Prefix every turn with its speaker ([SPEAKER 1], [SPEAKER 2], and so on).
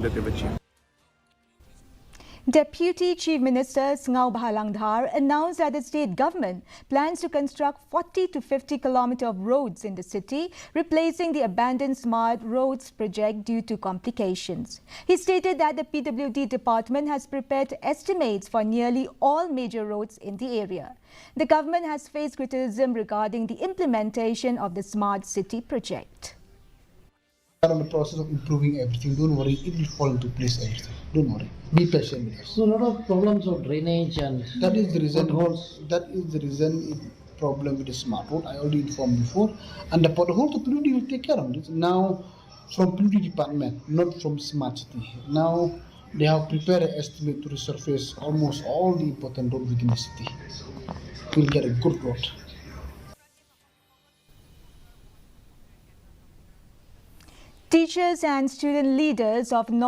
[SPEAKER 1] that they've achieved.
[SPEAKER 2] Deputy Chief Minister Sngau Bhalangdhar announced that the state government plans to construct 40 to 50 kilometers of roads in the city, replacing the abandoned Smart Roads project due to complications. He stated that the PWD department has prepared estimates for nearly all major roads in the area. The government has faced criticism regarding the implementation of the Smart City project.
[SPEAKER 3] We are in the process of improving everything. Don't worry, it will fall into place. Everything. Don't worry. Be patient with us.
[SPEAKER 4] So a lot of problems of drainage and
[SPEAKER 3] That is the reason.
[SPEAKER 4] potholes.
[SPEAKER 3] That is the reason. Problem with the smart road. I already informed before, and the pothole, the PWD will take care of it. Now, from PWD department, not from Smart City. Now they have prepared an estimate to resurface almost all the important roads within the city. We'll get a good road.
[SPEAKER 2] Teachers and student leaders of North